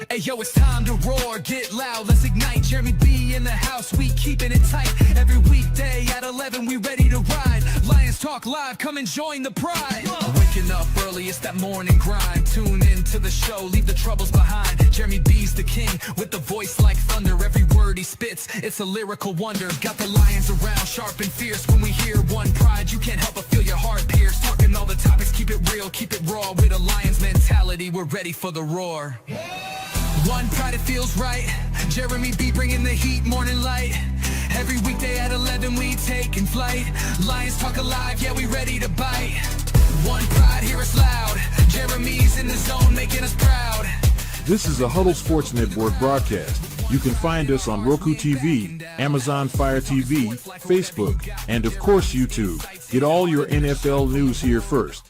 Hey yo, it's time to roar, get loud, let's ignite. Jeremy B in the house, we keeping it tight. Every weekday at 11, we ready to ride. Lions Talk Live, come and join the pride. Waking up early, it's that morning grind. Tune in to the show, leave the troubles behind. Jeremy B's the king, with the voice like thunder. Every word he spits, it's a lyrical wonder. Got the lions around, sharp and fierce. When we hear one pride, you can't help but feel your heart pierce. Talking all the topics, keep it real, keep it raw. With a lion's mentality, we're ready for the roar. One pride, it feels right. Jeremy B bringing the heat, morning light. Every weekday at 11 we taking flight. Lions Talk Alive, yeah, we ready to bite. One pride, hear us loud. Jeremy's in the zone, making us proud. This is a Huddle Sports Network broadcast. You can find us on Roku TV, Amazon Fire TV, Facebook, and of course YouTube. Get all your NFL news here first.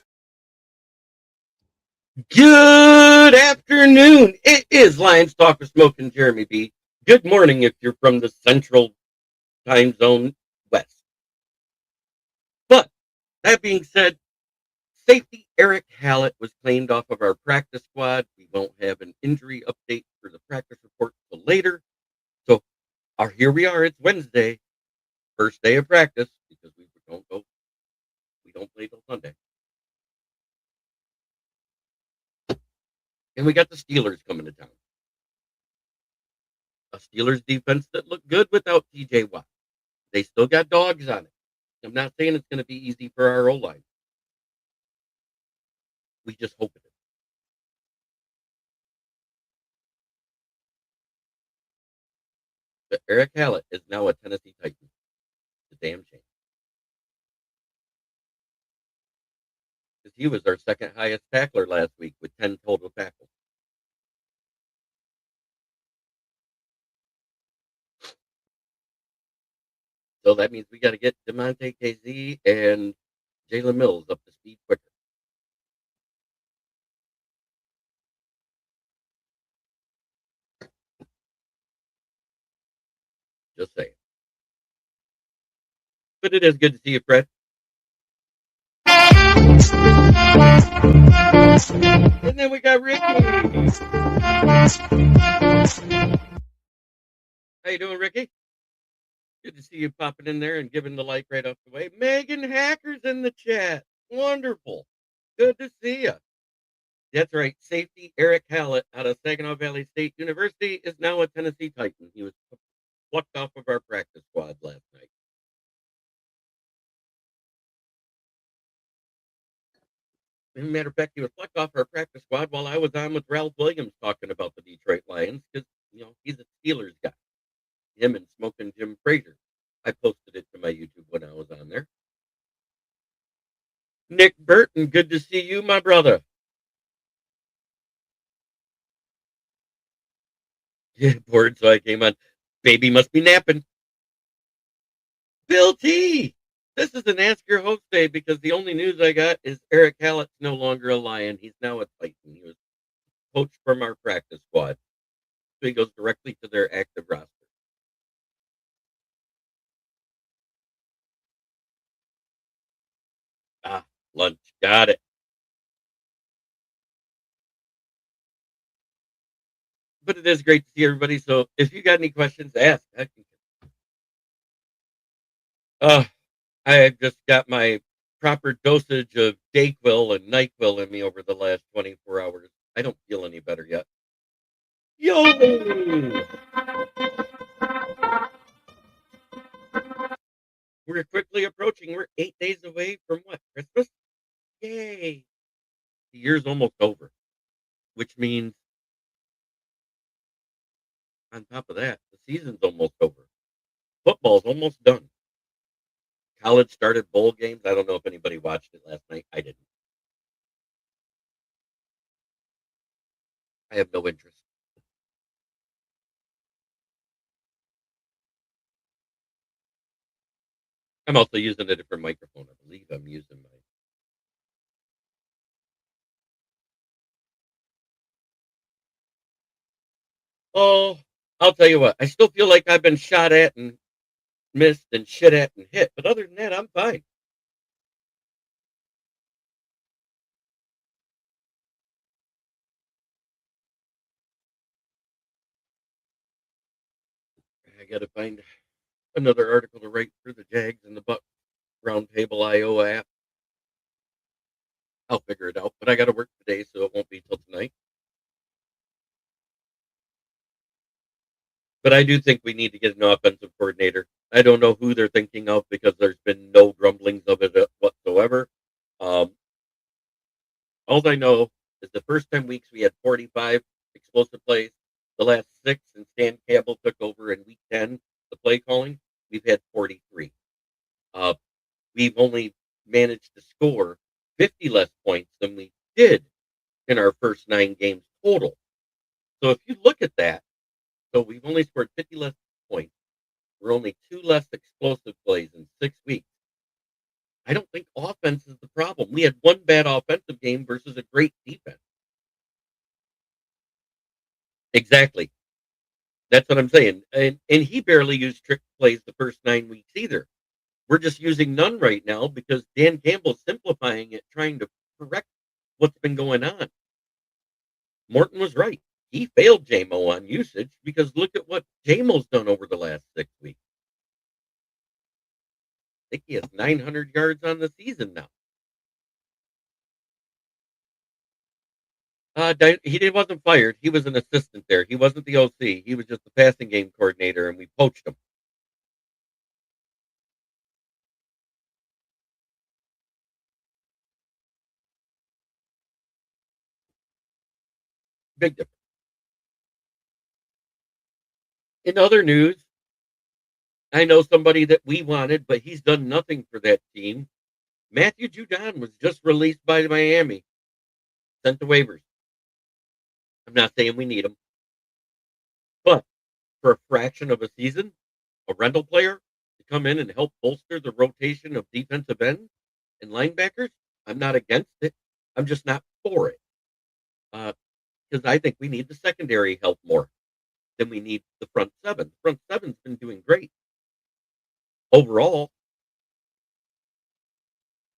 Good afternoon. It is Lions Talk with Smoke and Jeremy B. Good morning if you're from the Central Time Zone West. But that being said, safety Eric Hallett was claimed off of our practice squad. We won't have an injury update for the practice report until later. So here we are. It's Wednesday, first day of practice because we don't play till Sunday. And we got the Steelers coming to town. A Steelers defense that looked good without TJ Watt. They still got dogs on it. I'm not saying it's going to be easy for our O-line. We just hope it is. But Eric Hallett is now a Tennessee Titan. It's a damn shame. Because he was our second highest tackler last week with 10 total tackles. So that means we got to get DeMonte KZ and Jalen Mills up to speed quicker. Just saying. But it is good to see you, Fred. And then we got Ricky. How you doing, Ricky? Good to see you popping in there and giving the like right off the way. Megan Hacker's in the chat. Wonderful. Good to see you. That's right. Safety Eric Hallett out of Saginaw Valley State University is now a Tennessee Titan. He was plucked off of our practice squad last night. As a matter of fact, he was plucked off our practice squad while I was on with Ralph Williams talking about the Detroit Lions because, he's a Steelers guy. Him and Smoking Jim Frazier. I posted it to my YouTube when I was on there. Nick Burton, good to see you, my brother. Yeah, bored, so I came on. Baby must be napping. Bill T. This is an Ask Your Host Day because the only news I got is Eric Hallett's no longer a Lion. He's now a Titan. He was coached from our practice squad. So he goes directly to their active roster. Lunch. Got it. But it is great to see everybody. So if you got any questions, ask. I just got my proper dosage of Dayquil and NyQuil in me over the last 24 hours. I don't feel any better yet. Yo! We're quickly approaching. We're 8 days away from what? Christmas? Yay! The year's almost over, which means on top of that, the season's almost over. Football's almost done. College started bowl games. I don't know if anybody watched it last night. I didn't. I have no interest. I'm also using a different microphone. I believe I'm using my. Oh, I'll tell you what. I still feel like I've been shot at and missed and shit at and hit. But other than that, I'm fine. I got to find another article to write for the Jags and the Buck Roundtable IO app. I'll figure it out, but I got to work today, so it won't be till tonight. But I do think we need to get an offensive coordinator. I don't know who they're thinking of because there's been no grumblings of it whatsoever. All I know is the first 10 weeks we had 45 explosive plays. The last 6, and Stan Campbell took over in week 10, the play calling, we've had 43. We've only managed to score 50 less points than we did in our first 9 games total. So if you look at that, so we've only scored 50 less points. We're only 2 less explosive plays in 6 weeks. I don't think offense is the problem. We had one bad offensive game versus a great defense. Exactly. That's what I'm saying. And he barely used trick plays the first 9 weeks either. We're just using none right now because Dan Campbell's simplifying it, trying to correct what's been going on. Morton was right. He failed JMO on usage because look at what JMO's done over the last 6 weeks. I think he has 900 yards on the season now. He wasn't fired. He was an assistant there. He wasn't the OC. He was just the passing game coordinator, and we poached him. Big difference. In other news, I know somebody that we wanted, but he's done nothing for that team. Matthew Judon was just released by Miami, sent to waivers. I'm not saying we need him, but for a fraction of a season, a rental player to come in and help bolster the rotation of defensive ends and linebackers, I'm not against it. I'm just not for it. Because I think we need the secondary help more than we need the front seven. The front seven's been doing great. Overall,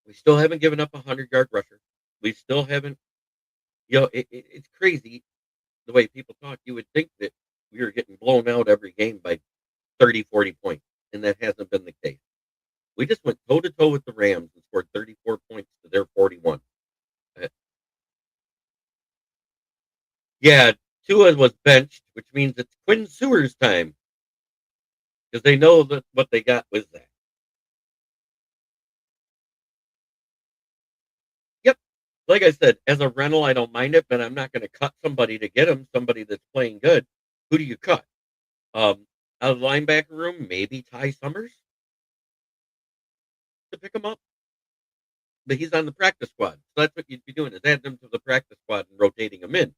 we still haven't given up a 100-yard rusher. We still haven't, it's crazy the way people talk. You would think that we were getting blown out every game by 30, 40 points, and that hasn't been the case. We just went toe-to-toe with the Rams and scored 34 points to their 41. Yeah, Tua was benched, which means it's Quinn Sewers' time because they know that what they got was that. Yep. Like I said, as a rental, I don't mind it, but I'm not going to cut somebody to get him, somebody that's playing good. Who do you cut? Out of the linebacker room, maybe Ty Summers to pick him up. But he's on the practice squad. So that's what you'd be doing is adding him to the practice squad and rotating him in.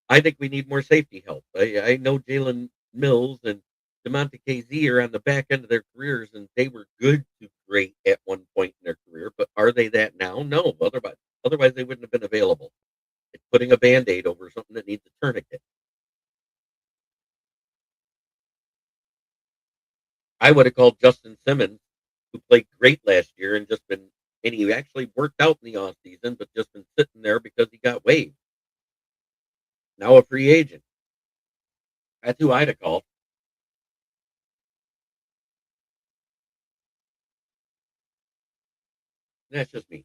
I think we need more safety help. I know Jalen Mills and DeMonte KZ are on the back end of their careers, and they were good to great at one point in their career. But are they that now? No. Otherwise they wouldn't have been available. It's putting a Band-Aid over something that needs a tourniquet. I would have called Justin Simmons, who played great last year and he actually worked out in the offseason, but just been sitting there because he got waived. Now a free agent. That's who I'd have called. That's just me.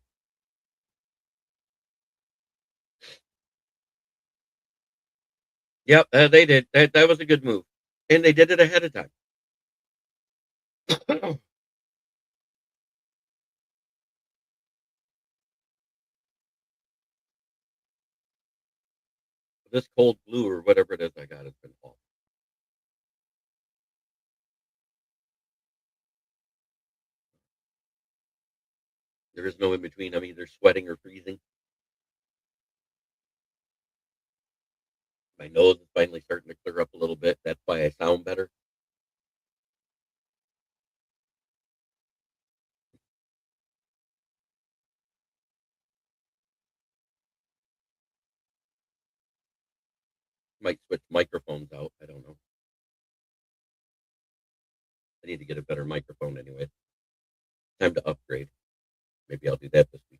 Yep, they did. That was a good move. And they did it ahead of time. This cold blue or whatever it is I got has been awful. There is no in between. I'm either sweating or freezing. My nose is finally starting to clear up a little bit. That's why I sound better. Might switch microphones out. I don't know. I need to get a better microphone anyway. Time to upgrade. Maybe I'll do that this week.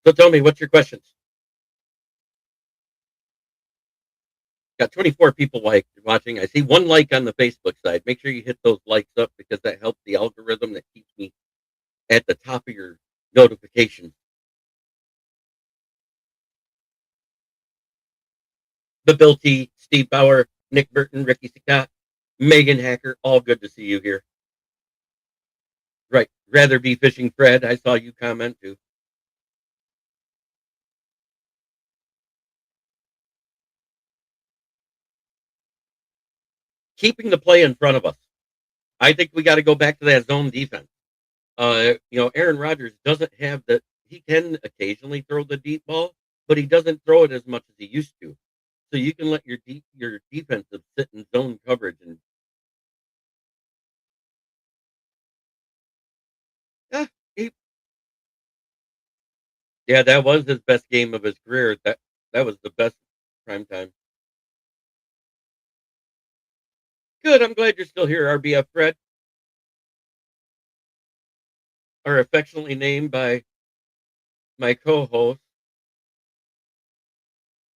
So tell me, what's your questions? Got 24 people watching. I see one like on the Facebook side. Make sure you hit those likes up because that helps the algorithm that keeps me at the top of your notification. The Bill T, Steve Bauer, Nick Burton, Ricky Scott, Megan Hacker, all good to see you here. Right. Rather be fishing Fred. I saw you comment too. Keeping the play in front of us. I think we got to go back to that zone defense. Aaron Rodgers doesn't have the. He can occasionally throw the deep ball, but he doesn't throw it as much as he used to. So you can let your defensive sit in zone coverage and yeah, yeah, that was his best game of his career. That was the best prime time. Good. I'm glad you're still here, RBF Fred, or affectionately named by my co-host,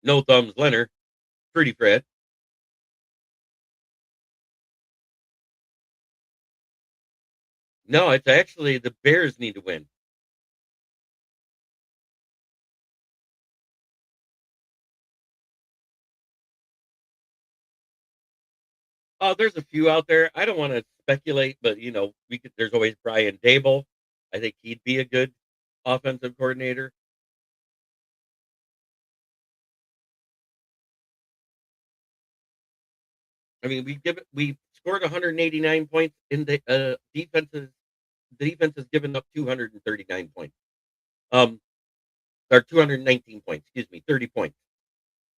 No Thumbs Leonard, Pretty Fred. No, it's actually the Bears need to win. There's a few out there. I don't want to speculate, but we could. There's always Brian Dable. I think he'd be a good offensive coordinator. I mean, we scored 189 points in the defenses. The defense has given up 239 points. Or 219 points. Excuse me, 30 points.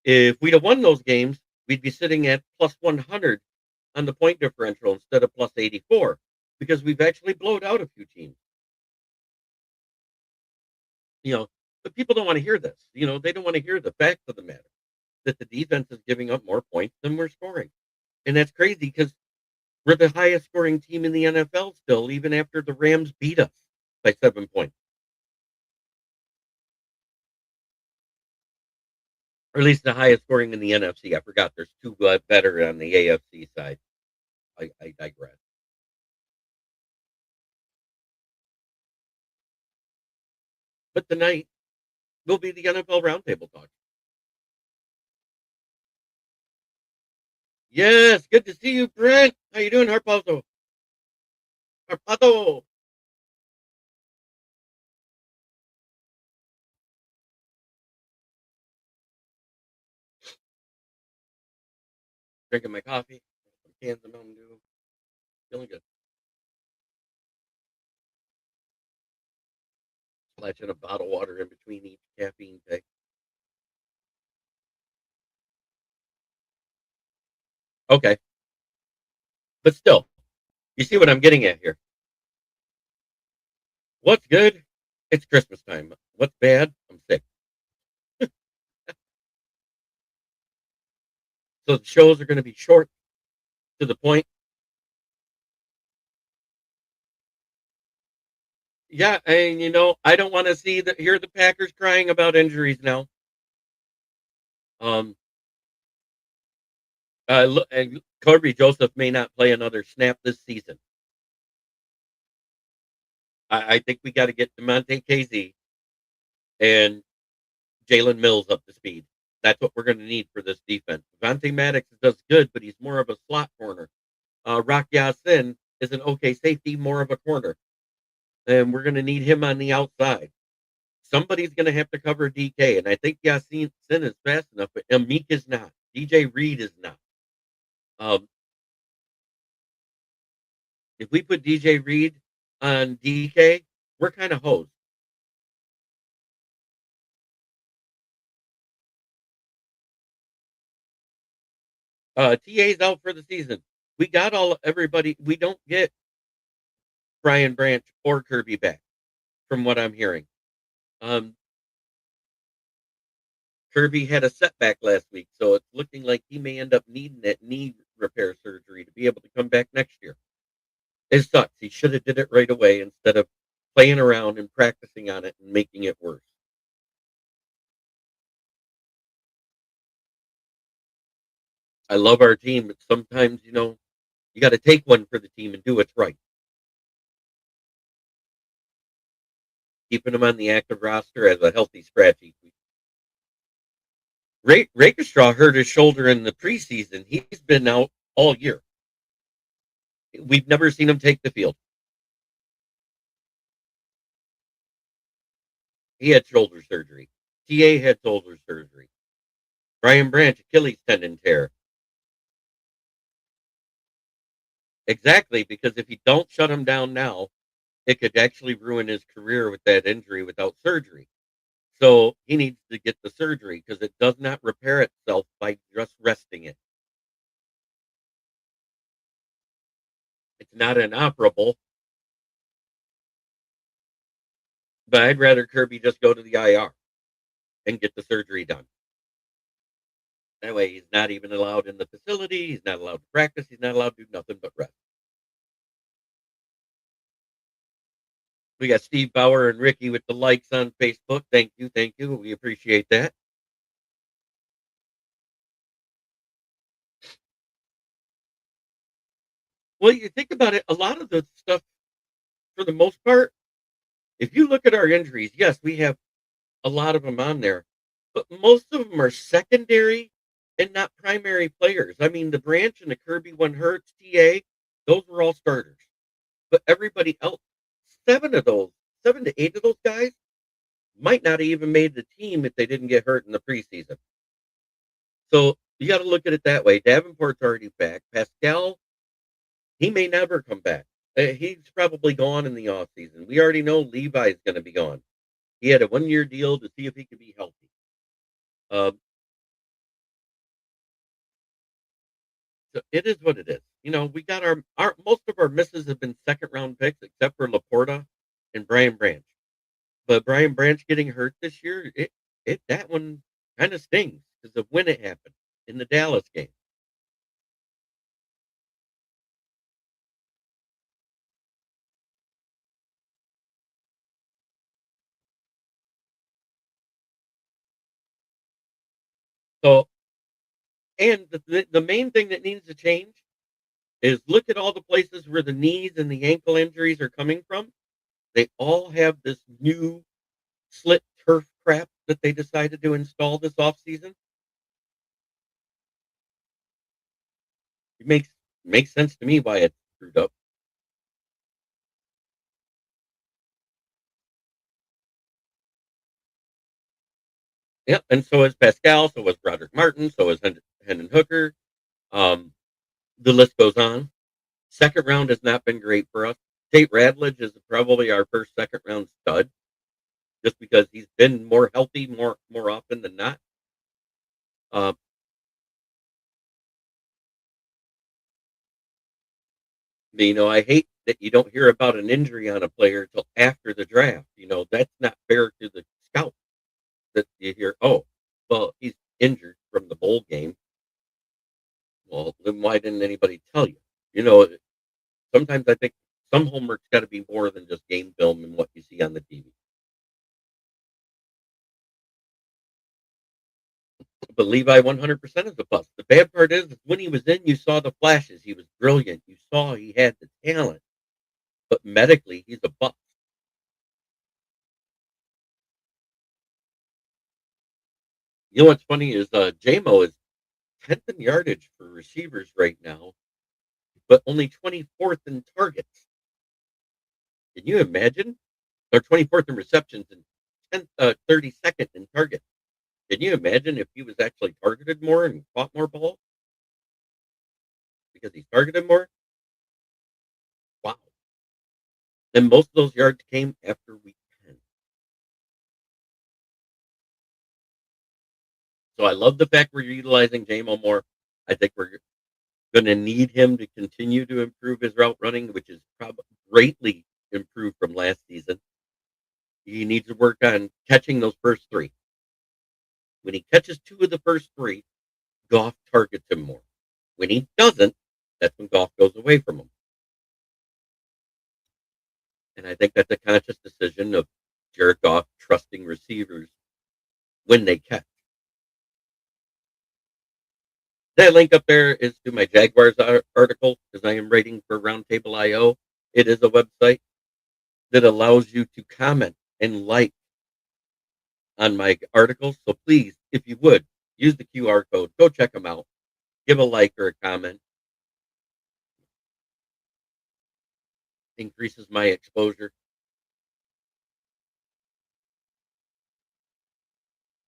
If we'd have won those games, we'd be sitting at plus 100 on the point differential instead of plus 84 because we've actually blowed out a few teams. But people don't want to hear this. They don't want to hear the facts of the matter that the defense is giving up more points than we're scoring. And that's crazy because we're the highest scoring team in the NFL still, even after the Rams beat us by 7 points. Or at least the highest scoring in the NFC. I forgot there's two better on the AFC side. I digress. But tonight will be the NFL Roundtable Talk. Yes, good to see you, Brent. How you doing, Harpazo? Harpazo. Drinking my coffee, some cans of Mountain Dew. Feeling good. Splashing a bottle of water in between each caffeine take. Okay. But still, you see what I'm getting at here. What's good? It's Christmas time. What's bad? I'm sick. So the shows are going to be short, to the point. Yeah, and I don't want to hear the Packers crying about injuries now. Um, and Corby Joseph may not play another snap this season. I think we got to get Demonte KZ and Jalen Mills up to speed. That's what we're going to need for this defense. Devontae Maddox does good, but he's more of a slot corner. Rock Ya-Sin is an okay safety, more of a corner. And we're going to need him on the outside. Somebody's going to have to cover DK, and I think Ya-Sin is fast enough, but Amik is not. DJ Reed is not. If we put DJ Reed on DK, we're kind of hosed. TA's out for the season. We got everybody. We don't get Brian Branch or Kirby back, from what I'm hearing. Kirby had a setback last week, so it's looking like he may end up needing that knee repair surgery to be able to come back next year. It sucks. He should have did it right away instead of playing around and practicing on it and making it worse. I love our team, but sometimes, you got to take one for the team and do what's right. Keeping him on the active roster as a healthy scratchy. Rakestraw hurt his shoulder in the preseason. He's been out all year. We've never seen him take the field. He had shoulder surgery. TA had shoulder surgery. Brian Branch, Achilles tendon tear. Exactly, because if you don't shut him down now, it could actually ruin his career with that injury without surgery. So he needs to get the surgery because it does not repair itself by just resting it. It's not inoperable, but I'd rather Kirby just go to the IR and get the surgery done. That way he's not even allowed in the facility. He's not allowed to practice. He's not allowed to do nothing but rest. We got Steve Bauer and Ricky with the likes on Facebook. Thank you. Thank you. We appreciate that. Well, you think about it, a lot of the stuff, for the most part, if you look at our injuries, yes, we have a lot of them on there, but most of them are secondary and not primary players. I mean, the Branch and the Kirby one hurts, TA, those were all starters. But everybody else, seven to eight of those guys might not have even made the team if they didn't get hurt in the preseason. So you got to look at it that way. Davenport's already back. Pascal, he may never come back. He's probably gone in the offseason. We already know Levi's going to be gone. He had a 1-year deal to see if he could be healthy. So it is what it is. We got our most of our misses have been second round picks, except for Laporta and Brian Branch. But Brian Branch getting hurt this year, that one kind of stings because of when it happened in the Dallas game. So, and the main thing that needs to change is look at all the places where the knees and the ankle injuries are coming from. They all have this new slit turf crap that they decided to install this offseason. It makes sense to me why it's screwed up. Yeah, and so is Pascal, so is Broderick Martin, so is Hendon Hooker. The list goes on. Second round has not been great for us. Tate Radledge is probably our first second round stud, just because he's been more healthy more often than not. Uh, I hate that you don't hear about an injury on a player until after the draft. That's not fair to the scout that you hear, oh, well, he's injured from the bowl game. Well, then why didn't anybody tell you? Sometimes I think some homework's got to be more than just game film and what you see on the TV. But Levi 100% is a bust. The bad part is when he was in, you saw the flashes. He was brilliant. You saw he had the talent. But medically, he's a bust. You know what's funny is JMO is 10th in yardage for receivers right now, but only 24th in targets. Can you imagine? Or 24th in receptions and 32nd in targets. Can you imagine if he was actually targeted more and caught more balls? Because he's targeted more? Wow. And most of those yards came after week 10. So I love the fact we're utilizing JMO more. I think we're going to need him to continue to improve his route running, which is probably greatly improved from last season. He needs to work on catching those first three. When he catches two of the first three, Goff targets him more. When he doesn't, that's when Goff goes away from him. And I think that's a conscious decision of Jared Goff trusting receivers when they catch. That link up there is to my Jaguars article, because I am writing for Roundtable IO. It is a website that allows you to comment and like on my articles. So please, if you would, use the QR code. Go check them out. Give a like or a comment. Increases my exposure.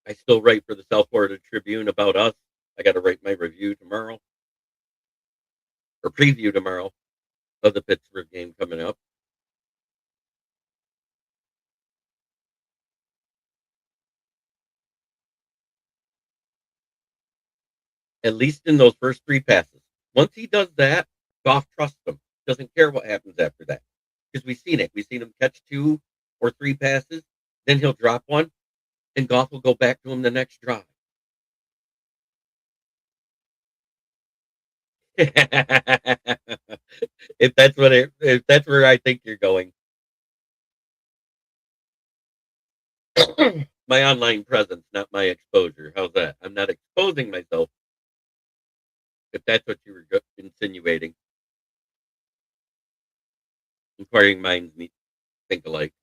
I still write for the South Florida Tribune about us. I got to write my review tomorrow, or preview tomorrow, of the Pittsburgh game coming up. At least in those first three passes. Once he does that, Goff trusts him. Doesn't care what happens after that. Because we've seen it. We've seen him catch 2 or 3 passes, then he'll drop one, and Goff will go back to him the next drive. if that's where I think you're going. My online presence, not my exposure. How's that? I'm not exposing myself. If that's what you were insinuating. Inquiring minds think alike.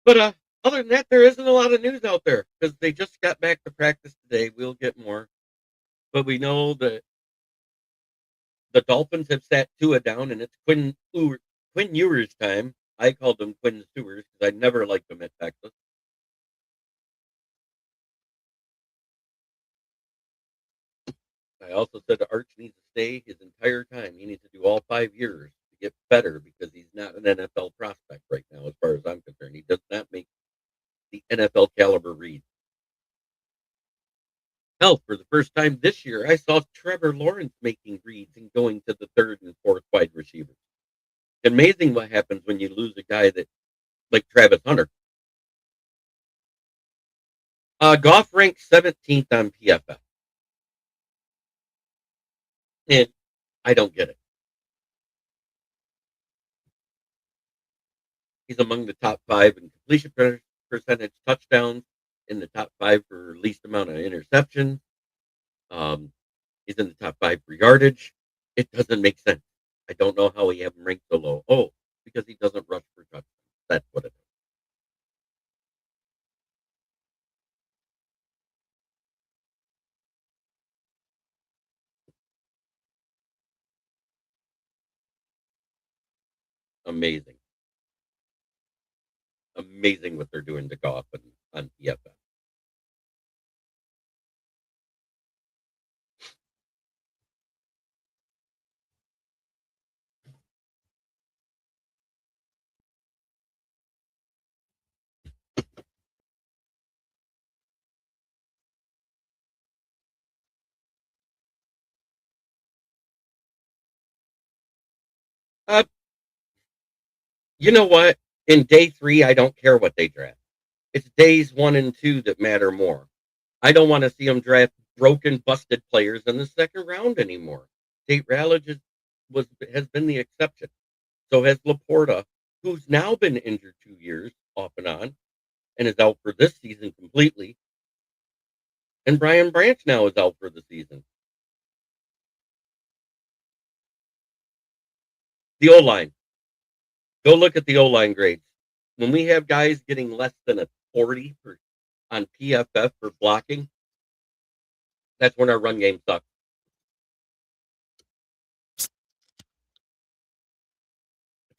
But other than that, there isn't a lot of news out there because they just got back to practice today. We'll get more. But we know that the Dolphins have sat Tua down, and it's Quinn Ewers' time. I called him Quinn Sewers because I never liked him at Texas. I also said Arch needs to stay his entire time. He needs to do all 5 years to get better because he's not an NFL prospect right now, as far as I'm concerned. He does not make the NFL caliber reads. Hell, for the first time this year, I saw Trevor Lawrence making reads and going to the 3rd and 4th wide receivers. Amazing what happens when you lose a guy that like Travis Hunter. Goff ranks 17th on PFF. And I don't get it. He's among the top 5 in completion percentage, touchdowns, in the top 5 for least amount of interceptions. He's in the top 5 for yardage. It doesn't make sense. I don't know how he have him ranked so low. Oh, because he doesn't rush for touchdowns. That's what it is. Amazing. Amazing what they're doing to Goff on PFF. Uh, you know what? In day 3, I don't care what they draft. It's days 1 and 2 that matter more. I don't want to see them draft broken, busted players in the 2nd round anymore. Tate Rallage has been the exception. So has Laporta, who's now been injured 2 years off and on, and is out for this season completely. And Brian Branch now is out for the season. The O-line. Go look at the O-line grades. When we have guys getting less than a 40 on PFF for blocking, that's when our run game sucks.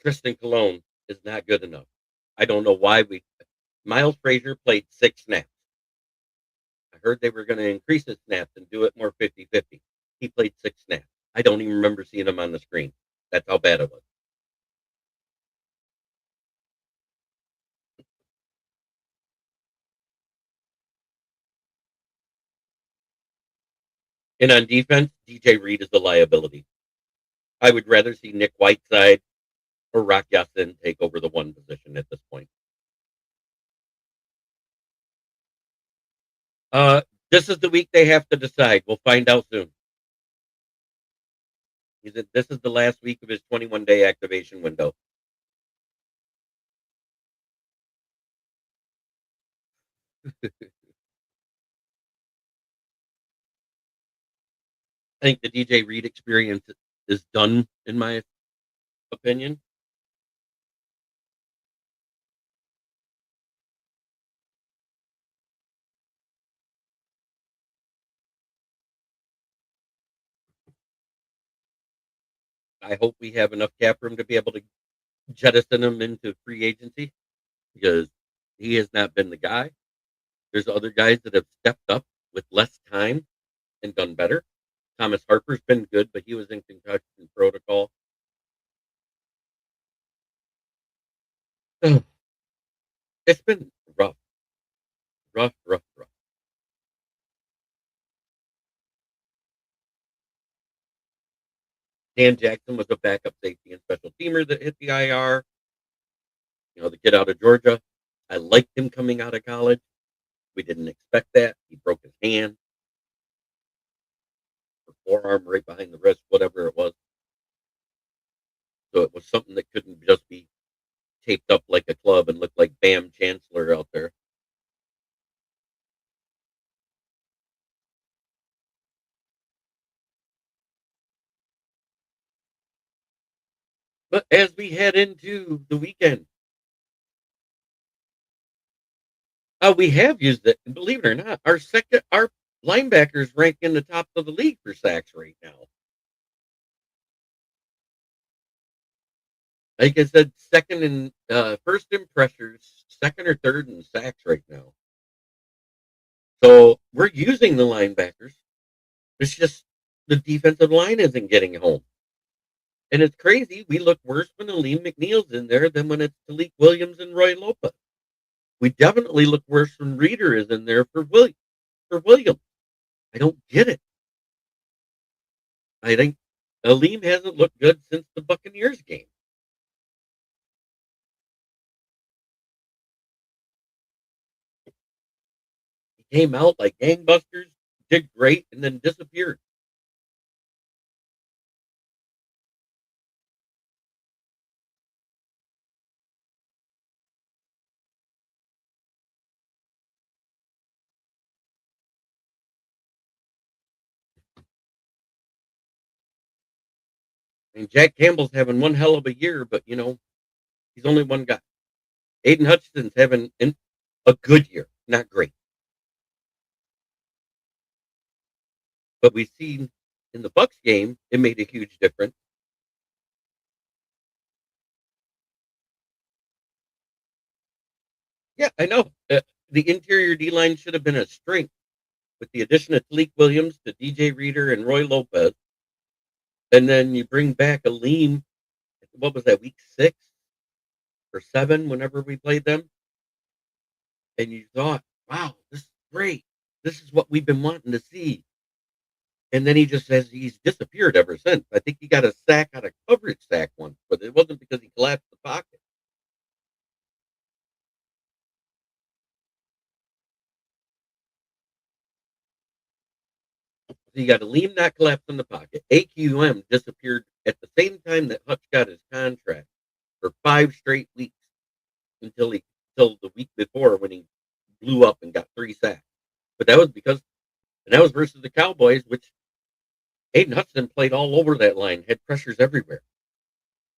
Tristan Colon is not good enough. I don't know why Miles Frazier played 6 snaps. I heard they were going to increase his snaps and do it more 50-50. He played 6 snaps. I don't even remember seeing him on the screen. That's how bad it was. And on defense, DJ Reed is a liability. I would rather see Nick Whiteside or Rock Ya-Sin take over the 1 position at this point. This is the week they have to decide. We'll find out soon. This is the last week of his 21-day activation window. I think the DJ Reed experience is done, in my opinion. I hope we have enough cap room to be able to jettison him into free agency because he has not been the guy. There's other guys that have stepped up with less time and done better. Thomas Harper's been good, but he was in concussion protocol. It's been rough. Rough. Dan Jackson was a backup safety and special teamer that hit the IR. The kid out of Georgia. I liked him coming out of college. We didn't expect that. He broke his hand, or forearm right behind the wrist, whatever it was. So it was something that couldn't just be taped up like a club and look like Bam Chancellor out there. But as we head into the weekend, we have used it. And believe it or not, our linebackers rank in the top of the league for sacks right now. Like I said, first in pressures, second or third in sacks right now. So we're using the linebackers. It's just the defensive line isn't getting home. And it's crazy. We look worse when Aleem McNeil's in there than when it's Talik Williams and Roy Lopez. We definitely look worse when Reeder is in there for Williams. I don't get it. I think Aleem hasn't looked good since the Buccaneers game. He came out like gangbusters, did great, and then disappeared. And Jack Campbell's having one hell of a year, but he's only one guy. Aiden Hutchinson's having a good year, not great. But we've seen in the Bucks game, it made a huge difference. Yeah, I know. The interior D line should have been a strength with the addition of Talik Williams to DJ Reeder and Roy Lopez. And then you bring back Aleem. What was that, week 6 or 7, whenever we played them? And you thought, wow, this is great. This is what we've been wanting to see. And then he's disappeared ever since. I think he got a sack out of coverage sack once, but it wasn't because he collapsed the pocket. So you got Aleem not collapsed in the pocket. AQM disappeared at the same time that Hutch got his contract for 5 straight weeks until the week before when he blew up and got 3 sacks. But that was versus the Cowboys, which Aiden Hudson played all over that line, had pressures everywhere,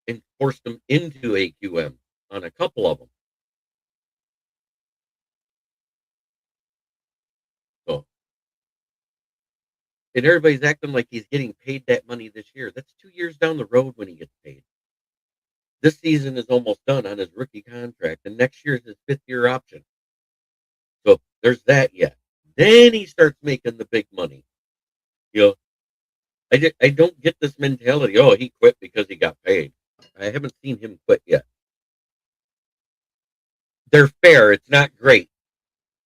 and forced them into AQM on a couple of them. So, and everybody's acting like he's getting paid that money this year. That's 2 years down the road when he gets paid. This season is almost done on his rookie contract, and next year is his 5th-year option. So there's that yet. Then he starts making the big money. I don't get this mentality. Oh, he quit because he got paid. I haven't seen him quit yet. They're fair. It's not great.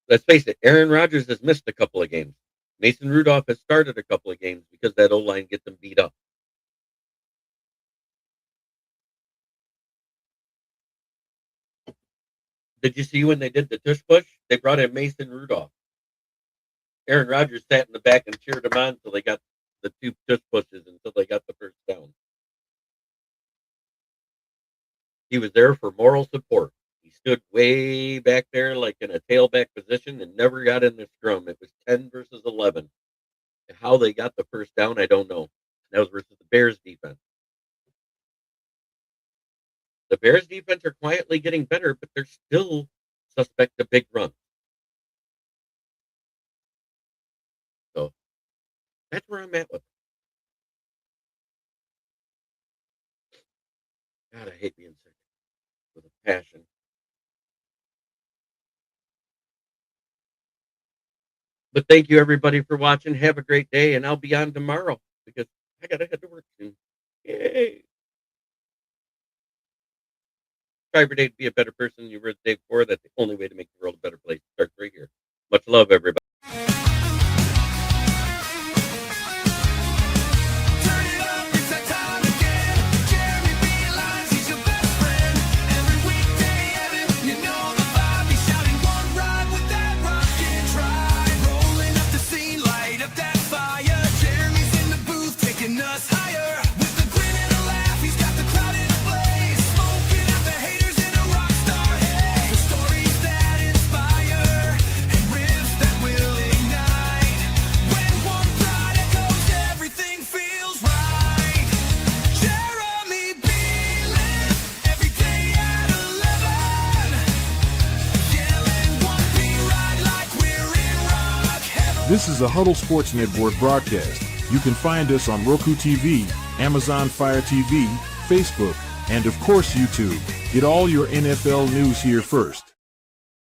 Let's face it. Aaron Rodgers has missed a couple of games. Mason Rudolph has started a couple of games because that O-line gets them beat up. Did you see when they did the tush push? They brought in Mason Rudolph. Aaron Rodgers sat in the back and cheered him on until they got the two tush pushes until they got the first down. He was there for moral support. He stood way back there like in a tailback position and never got in the scrum. It was 10 versus 11. How they got the first down, I don't know. That was versus the Bears defense. The Bears defense are quietly getting better, but they're still suspect a big run. So that's where I'm at with it. God, I hate being sick with a passion. But thank you everybody for watching. Have a great day, and I'll be on tomorrow because I gotta head to work soon. Yay! Try every day to be a better person than you were the day before. That's the only way to make the world a better place. Starts right here. Much love, everybody. This is a Huddle Sports Network broadcast. You can find us on Roku TV, Amazon Fire TV, Facebook, and of course YouTube. Get all your NFL news here first.